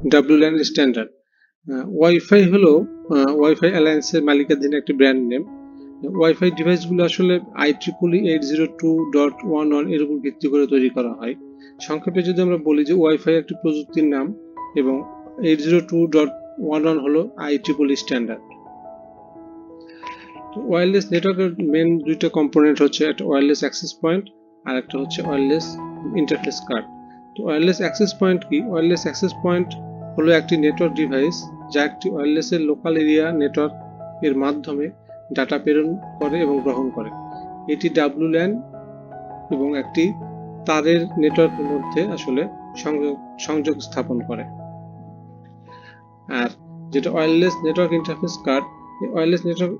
WLAN standard. Wifi হলো wifi অ্যালায়েন্সের মালিকানাধীন একটি ব্র্যান্ড নেম। ওয়াইফাই ডিভাইসগুলো আসলে IEEE 802.11 এর উপর ভিত্তি করে তৈরি করা হয়। সংক্ষেপে যদি আমরা বলি যে ওয়াইফাই একটি প্রযুক্তির নাম এবং 802.11 হলো IEEE স্ট্যান্ডার্ড। ওয়্যারলেস নেটওয়ার্কের মেন দুইটা কম্পোনেন্ট হচ্ছে একটা ওয়্যারলেস অ্যাক্সেস পয়েন্ট আর একটা হচ্ছে ওয়্যারলেস ইন্টারফেস কার্ড। তো ওয়্যারলেস অ্যাক্সেস পয়েন্ট কি? ওয়্যারলেস অ্যাক্সেস পয়েন্ট হলো একটি নেটওয়ার্ক ডিভাইস যা একটি ওয়্যারলেসের লোকাল এরিয়া নেটওয়ার্ক এর মাধ্যমে ডাটা প্রেরণ করে এবং গ্রহণ করে। এটি WLAN এবং একটি তারের নেটওয়ার্কের মধ্যে আসলে সংযোগ স্থাপন করে। আর যেটা wireless network interface card, wireless network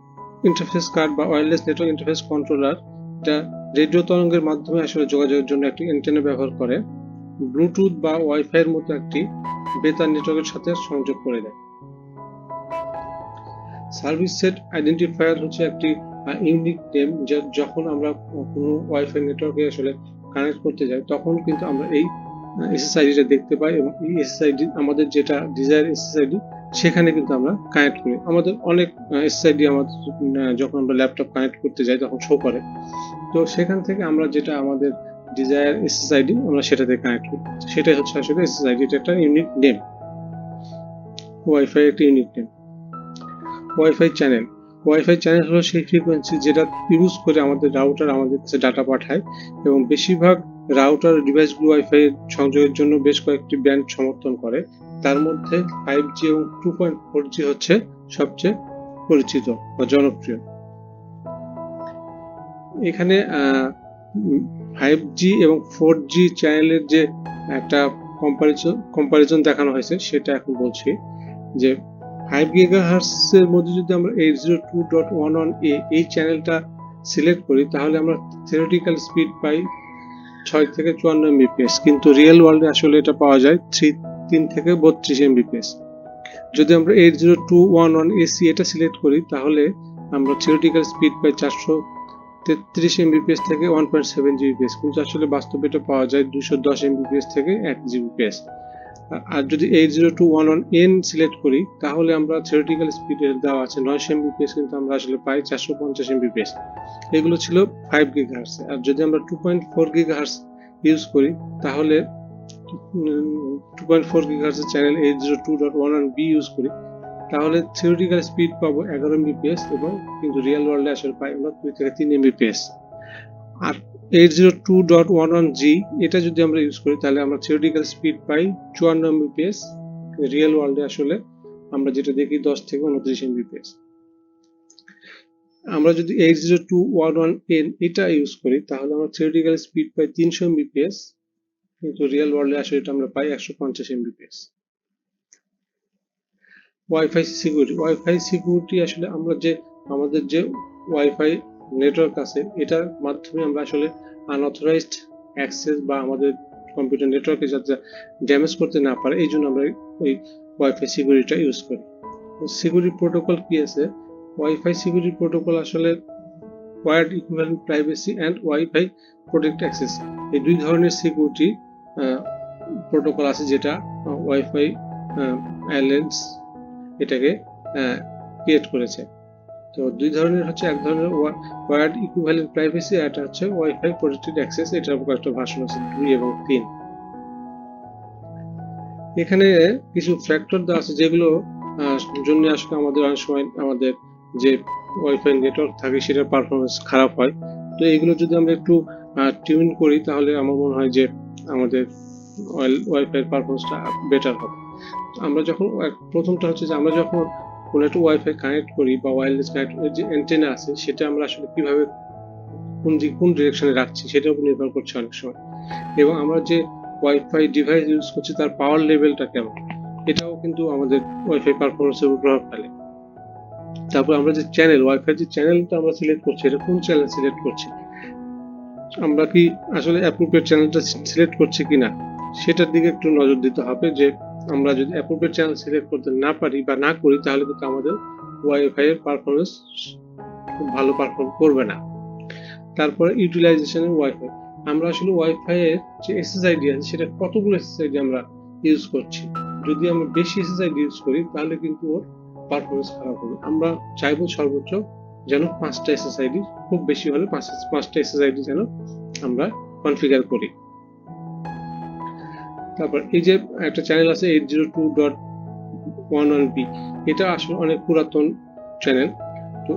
interface card বা ওয়্যারলেস নেটওয়ার্ক ইন্টারফেস কন্ট্রোলার, এটা রেডিও তরঙ্গের মাধ্যমে আসলে যোগাযোগের জন্য একটি অ্যান্টেনা ব্যবহার করে ব্লুটুথ বা ওয়াইফাই এর মতো একটি বেতার নেটওয়ার্কের সাথে সংযোগ করে দেয়। সার্ভিস সেট আইডেন্টিফায়ার হচ্ছে একটি ইউনিক নেম, যখন আমরা কোনো ওয়াইফাই নেটওয়ার্কে আসলে কানেক্ট করতে যাই তখন কিন্তু আমরা এই এসএসআইডিটা দেখতে পাই এবং এই এসএসআইডি আমাদের যেটা ডিজায়ার এসএসআইডি সেখানে কিন্তু আমরা কানেক্ট করি। আমাদের অনেক এসএসআইডি আমাদের যখন আমরা ল্যাপটপ কানেক্ট করতে যাই তখন শো করে, তো সেখান থেকে আমরা যেটা আমাদের ডিজায়ার এসএসআইডি আমরা সেটাতে কানেক্ট করি, সেটাই হচ্ছে আসলে এসএসআইডি। এটা একটা ইউনিক নেম, ওয়াইফাই একটা unique name. Wifi channel, wifi channel হলো সেই ফ্রিকোয়েন্সি যেটা ইউজ করে আমাদের রাউটার আমাদের কাছে ডাটা পাঠায় এবং বেশিরভাগ রাউটার ডিভাইসগুলো ওয়াইফাই সংযোগের জন্য বেশ কয়েকটি ব্যান্ড সমর্থন করে। তার মধ্যে 5G এবং 2.4G হচ্ছে সবচেয়ে পরিচিত বা জনপ্রিয়। এখানে 5G এবং 4G চ্যানেলের যে একটা কম্পারিজন দেখানো হয়েছে সেটা এখন বলছি যে 5 GHz এর মধ্যে যদি আমরা 802.11a এই চ্যানেলটা সিলেক্ট করি তাহলে আমরা থিওরিটিক্যাল স্পিড পাই 6 থেকে 54 Mbps, কিন্তু রিয়েল ওয়ার্ল্ডে আসলে এটা পাওয়া যায় 3 থেকে 32 Mbps। যদি আমরা 802.11ac এটা সিলেক্ট করি তাহলে আমরা থিওরিটিক্যাল স্পিড পাই 433 Mbps থেকে 1.7 Gbps, কিন্তু আসলে বাস্তবে এটা পাওয়া যায় 210 Mbps থেকে 1 Gbps। আর যদি 802.11n সিলেক্ট করি তাহলে আমরা থিওরিটিক্যাল স্পিডের দেওয়া আছে 900 Mbps, কিন্তু আমরা আসলে পাই 450 Mbps। এগুলো ছিল 5 GHz। আর যদি আমরা 2.4 GHz ইউজ করি তাহলে 2.4 GHz এর চ্যানেল 802.11b ইউজ করি তাহলে থিওরিটিক্যাল স্পিড পাবো 11 Mbps এবং কিন্তু রিয়েল ওয়ার্ল্ডে আসলে পাই আমরা 2 থেকে 3 Mbps। আর 802.11g এটা যদি আমরা ইউজ করি তাহলে আমরা থিওরিটিক্যাল স্পিড পাই 54 Mbps, রিয়েল ওয়ার্ল্ডে আসলে আমরা যেটা দেখি 10 থেকে 29 Mbps। আমরা যদি 802.11n এটা ইউজ করি তাহলে আমরা থিওরিটিক্যাল স্পিড পাই 300 Mbps, কিন্তু রিয়েল ওয়ার্ল্ডে আসলে এটা আমরা পাই 150 Mbps। Wifi security, wifi security আসলে আমরা যে আমাদের যে ওয়াইফাই নেটওয়ার্ক আছে এটার মাধ্যমে আমরা আসলে আনঅথরাইজড অ্যাক্সেস বা আমাদের কম্পিউটার নেটওয়ার্কে যাতে ড্যামেজ করতে না পারে এই জন্য আমরা ওই ওয়াইফাই সিকিউরিটিটা ইউজ করি। সিকিউরিটি প্রোটোকল কি আছে? ওয়াইফাই সিকিউরিটি প্রোটোকল আসলে wired equivalent privacy and wifi protect access, এই দুই ধরনের সিকিউরিটি প্রোটোকল আছে যেটা ওয়াইফাই অ্যালায়েন্স এটাকে ক্রিয়েট করেছে। তো দুই ধরনের হচ্ছে, এক ধরনের ওয়ার্ড ইকুইভ্যালেন্ট প্রাইভেসি আর এটা হচ্ছে ওয়াইফাই প্রোটেক্টেড অ্যাক্সেস, এটার উপর একটা ভার্সন আছে 2 এবং 3। এখানে কিছু ফ্যাক্টর দেওয়া আছে যেগুলো জন্য আসলে আমাদের অনেক সময় আমাদের যে ওয়াইফাই নেটওয়ার্ক থাকে সেটার পারফরমেন্স খারাপ হয়। তো এগুলো যদি আমরা একটু টিউন করি তাহলে আমার মনে হয় যে আমাদের ওয়াইফাই পারফরমেন্সটা বেটার হবে। আমরা যখন প্রথমটা হচ্ছে যে আমরা যখন কোনো একটা ওয়াইফাই কানেক্ট করি বা ওয়্যারলেস কানেক্ট যে অ্যান্টেনা আছে সেটা আমরা আসলে কিভাবে কোন ডিরেকশনে রাখছি সেটার উপর নির্ভর করছে অনেক সময়, এবং আমরা যে ওয়াইফাই ডিভাইস ইউজ করছি তার পাওয়ার লেভেলটা কেমন এটাও কিন্তু আমাদের ওয়াইফাই পারফরমেন্সের উপর প্রভাব ফেলে। তারপর আমরা যে চ্যানেল, ওয়াইফাই যে চ্যানেলটা আমরা সিলেক্ট করছি এটা কোন চ্যানেল সিলেক্ট করছি, আমরা কি আসলে অ্যাপ্রোপ্রিয়েট চ্যানেলটা সিলেক্ট করছি কিনা সেটার দিকে একটু নজর দিতে হবে। যে আমরা যদি অ্যাপ্রোপ্রিয়েট চ্যানেল সিলেক্ট করতে না পারি বা না করি তাহলে কিন্তু আমাদের ওয়াইফাই এর পারফরমেন্স খুব ভালো পারফর্ম করবে না। তারপরে ইউটিলাইজেশনের ওয়াইফাই, আমরা আসলে ওয়াইফাই এর যে এসএসআইডি আছে সেটা কতগুলো এসএসআইডি আমরা ইউজ করছি যদি আমরা বেশি এসএসআইডি ইউজ করি তাহলে কিন্তু ওর পারফরমেন্স খারাপ হবে। আমরা চাইবো সর্বোচ্চ যেন 5টা এসএসআইডি, খুব বেশি হলে 5টা এসএসআইডি যেন আমরা কনফিগার করি। তারপর এই যে একটা চ্যানেল আছে 802.11b, এটা আসলে অনেক পুরাতন চ্যানেল। তো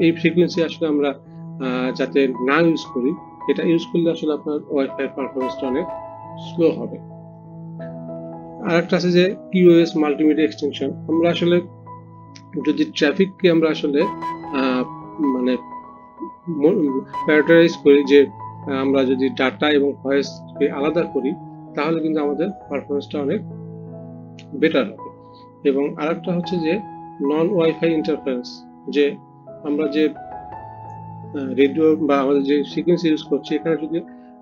এই ফ্রিকোয়েন্সি আসলে আমরা যাতে না ইউজ করি, এটা ইউজ করলে আসলে আপনার ওয়াইফাই পারফরমেন্সটা অনেক স্লো হবে। আরেকটা আছে যে কিউএস মাল্টিমিডিয়া এক্সটেনশন। আমরা আসলে যদি ট্রাফিককে আমরা আসলে মানে প্রায়োরিটাইজ করি, যে আমরা যদি ডাটা এবং ভয়েসকে আলাদা করি, তাহলে কিন্তু আমাদের পারফরমেন্সটা অনেক বেটার হবে। এবং আরেকটা হচ্ছে যে নন ওয়াইফাই ইন্টারফারেন্স, যে আমরা যে রেডিও বা আমাদের যে ফ্রিকোয়েন্সি ইউজ করছি, এখানে যদি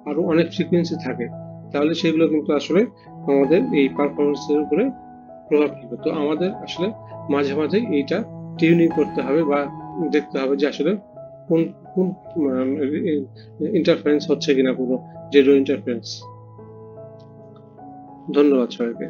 আরো অনেক ফ্রিকোয়েন্সি থাকে তাহলে সেগুলো কিন্তু আসলে আমাদের এই পারফরমেন্সের উপরে প্রভাব ফেলবে। তো আমাদের আসলে মাঝে মাঝে এইটা টিউনিং করতে হবে বা দেখতে হবে যে আসলে কোন কোন ইন্টারফারেন্স হচ্ছে কিনা, কোনো রেডিও ইন্টারফারেন্স। ধন্যবাদ সবাইকে।